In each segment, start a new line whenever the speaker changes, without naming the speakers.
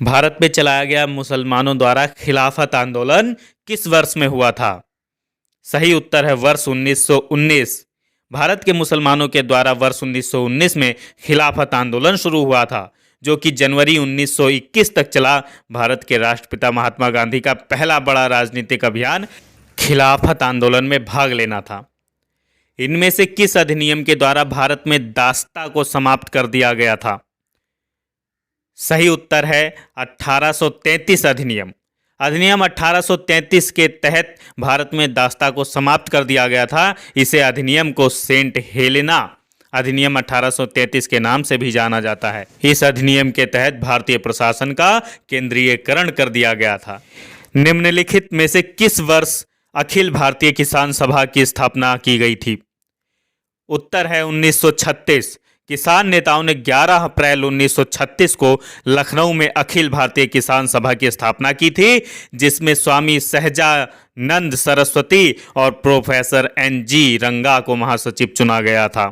भारत में चलाया गया मुसलमानों द्वारा खिलाफत आंदोलन किस वर्ष में हुआ था? सही उत्तर है वर्ष 1919। भारत के मुसलमानों के द्वारा वर्ष 1919 में खिलाफत आंदोलन शुरू हुआ था, जो कि जनवरी 1921 तक चला। भारत के राष्ट्रपिता महात्मा गांधी का पहला बड़ा राजनीतिक अभियान खिलाफत आंदोलन में भाग लेना था। इनमें से किस अधिनियम के द्वारा भारत में दास्ता को समाप्त कर दिया गया था? सही उत्तर है 1833 अधिनियम। अधिनियम 1833 के तहत भारत में दास्ता को समाप्त कर दिया गया था। इसे अधिनियम को सेंट हेलेना अधिनियम 1833 के नाम से भी जाना जाता है। इस अधिनियम के तहत भारतीय प्रशासन का केंद्रीयकरण कर दिया गया था। निम्नलिखित में से किस वर्ष अखिल भारतीय किसान सभा की स्थापना की गई थी? उत्तर है 1936। किसान नेताओं ने 11 अप्रैल 1936 को लखनऊ में अखिल भारतीय किसान सभा की स्थापना की थी, जिसमें स्वामी सहजानंद सरस्वती और प्रोफेसर NG रंगा को महासचिव चुना गया था।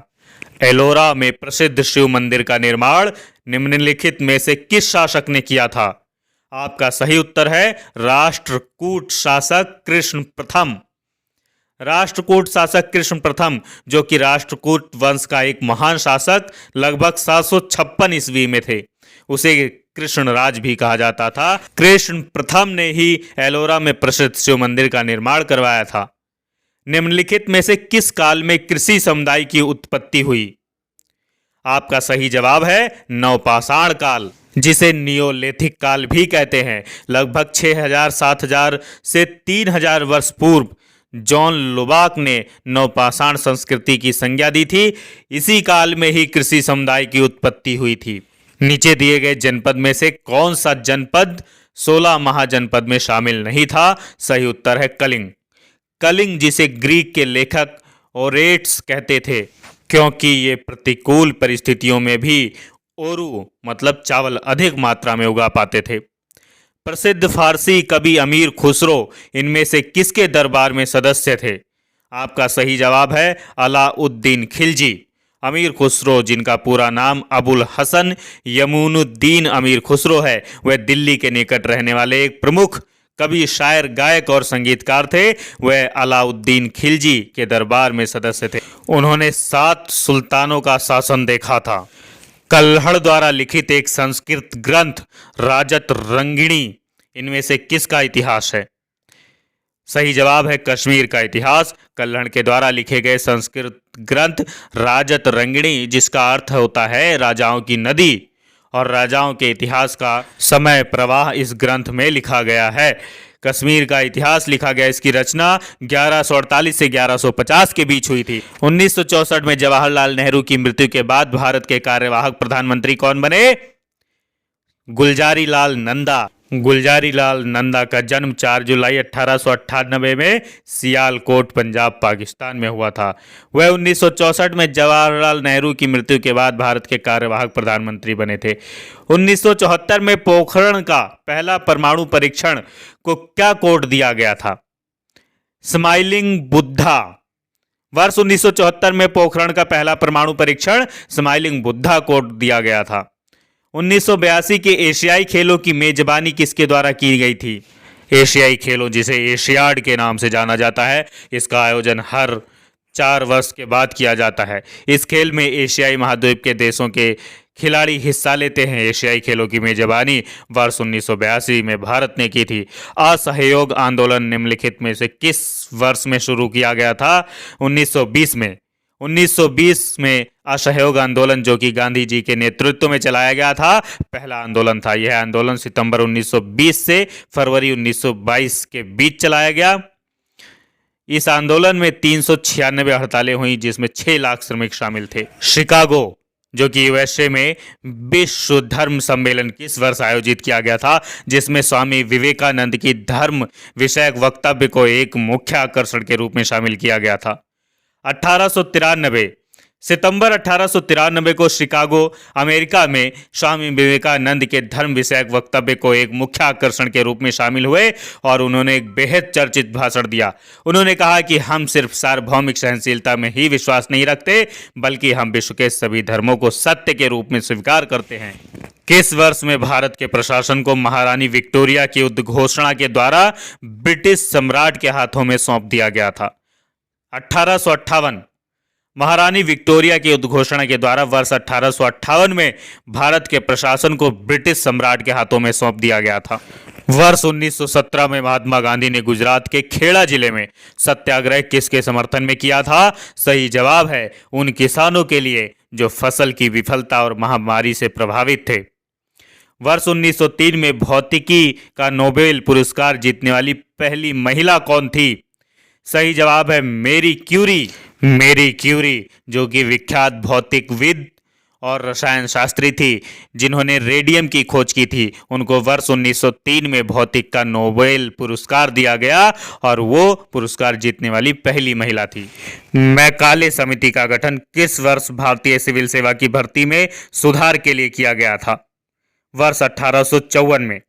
एलोरा में प्रसिद्ध शिव मंदिर का निर्माण निम्नलिखित में से किस शासक ने किया था? आपका सही उत्तर है राष्ट्रकूट शासक कृष्ण प्रथम। राष्ट्रकूट शासक कृष्ण प्रथम, जो कि राष्ट्रकूट वंश का एक महान शासक लगभग 756 ईस्वी में थे, उसे कृष्णराज भी कहा जाता था। कृष्ण प्रथम ने ही एलोरा में प्रसिद्ध शिव मंदिर का निर्माण करवाया था। निम्नलिखित में से किस काल में कृषि समुदाय की उत्पत्ति हुई? आपका सही जवाब है नवपाषाण काल, जिसे नियोलिथिक काल भी कहते हैं। लगभग 6000-7000 से 3000 वर्ष पूर्व जॉन लुबाक ने नवपाषाण संस्कृति की संज्ञा दी थी। इसी काल में ही कृषि समुदाय की उत्पत्ति हुई थी। नीचे दिए गए जनपद में से कौन सा जनपद 16 महाजनपद में शामिल नहीं था? सही उत्तर है कलिंग। कलिंग, जिसे ग्रीक के लेखक ओरेट्स कहते थे, क्योंकि ये प्रतिकूल परिस्थितियों में भी ओरू मतलब चावल अधिक मात्रा में उगा पाते थे। प्रसिद्ध फारसी कवि अमीर खुसरो इनमें से किसके दरबार में सदस्य थे? आपका सही जवाब है अलाउद्दीन खिलजी। अमीर खुसरो, जिनका पूरा नाम अबुल हसन यमूनुद्दीन अमीर खुसरो है, वह दिल्ली के निकट रहने वाले एक प्रमुख कवि, शायर, गायक और संगीतकार थे। वह अलाउद्दीन खिलजी के दरबार में सदस्य थे। उन्होंने 7 सुल्तानों का शासन देखा था। कल्हड़ द्वारा लिखित एक संस्कृत ग्रंथ राजत रंगिणी इनमें से किसका इतिहास है? सही जवाब है कश्मीर का इतिहास। कल्हड़ के द्वारा लिखे गए संस्कृत ग्रंथ राजत रंगिणी, जिसका अर्थ होता है राजाओं की नदी, और राजाओं के इतिहास का समय प्रवाह इस ग्रंथ में लिखा गया है। कश्मीर का इतिहास लिखा गया। इसकी रचना 1148 से 1150 के बीच हुई थी। 1964 में जवाहरलाल नेहरू की मृत्यु के बाद भारत के कार्यवाहक प्रधानमंत्री कौन बने? गुलजारी लाल नंदा। गुलजारी लाल नंदा का जन्म 4 जुलाई 1898 में सियालकोट, पंजाब, पाकिस्तान में हुआ था। वह 1964 में जवाहरलाल नेहरू की मृत्यु के बाद भारत के कार्यवाहक प्रधानमंत्री बने थे। 1974 में पोखरण का पहला परमाणु परीक्षण को क्या कोड दिया गया था? स्माइलिंग बुद्धा। वर्ष 1974 में पोखरण का पहला परमाणु परीक्षण स्माइलिंग बुद्धा कोड दिया गया था। 1982 के एशियाई खेलों की मेजबानी किसके द्वारा की गई थी? एशियाई खेलों, जिसे एशियाड के नाम से जाना जाता है, इसका आयोजन हर 4 वर्ष के बाद किया जाता है। इस खेल में एशियाई महाद्वीप के देशों के खिलाड़ी हिस्सा लेते हैं। एशियाई खेलों की मेजबानी वर्ष 1982 में भारत ने की थी। असहयोग आंदोलन निम्नलिखित में से किस वर्ष में शुरू किया गया था? 1920 में। 1920 में असहयोग आंदोलन, जो कि गांधी जी के नेतृत्व में चलाया गया था, पहला आंदोलन था। यह आंदोलन सितंबर 1920 से फरवरी 1922 के बीच चलाया गया। इस आंदोलन में 396 हड़तालें हुई, जिसमें 6 लाख श्रमिक शामिल थे। शिकागो, जो कि यूएसए में विश्व धर्म सम्मेलन किस वर्ष आयोजित किया गया था, जिसमें स्वामी विवेकानंद की धर्म विषयक वक्तव्य को एक मुख्य आकर्षण के रूप में शामिल किया गया था? 1893। सितंबर 1893 को शिकागो, अमेरिका में स्वामी विवेकानंद के धर्म विषयक वक्तव्य को एक मुख्य आकर्षण के रूप में शामिल हुए और उन्होंने एक बेहद चर्चित भाषण दिया। उन्होंने कहा कि हम सिर्फ सार्वभौमिक सहनशीलता में ही विश्वास नहीं रखते, बल्कि हम विश्व के सभी धर्मों को सत्य के रूप में स्वीकार करते हैं। किस वर्ष में भारत के प्रशासन को महारानी विक्टोरिया की उद्घोषणा के द्वारा ब्रिटिश सम्राट के हाथों में सौंप दिया गया था? 1858। महारानी विक्टोरिया की उद्घोषणा के द्वारा वर्ष 1858 में भारत के प्रशासन को ब्रिटिश सम्राट के हाथों में सौंप दिया गया था। वर्ष 1917 में महात्मा गांधी ने गुजरात के खेड़ा जिले में सत्याग्रह किसके समर्थन में किया था? सही जवाब है उन किसानों के लिए जो फसल की विफलता और महामारी से प्रभावित थे। वर्ष 1903 में भौतिकी का नोबेल पुरस्कार जीतने वाली पहली महिला कौन थी? सही जवाब है मैरी क्यूरी। मैरी क्यूरी जो कि विख्यात भौतिकविद और रसायन शास्त्री थी जिन्होंने रेडियम की खोज की थी, उनको वर्ष 1903 में भौतिक का नोबेल पुरस्कार दिया गया और वो पुरस्कार जीतने वाली पहली महिला थी। मैकाले समिति का गठन किस वर्ष भारतीय सिविल सेवा की भर्ती में सुधार के लिए किया गया था? वर्ष 1854 में।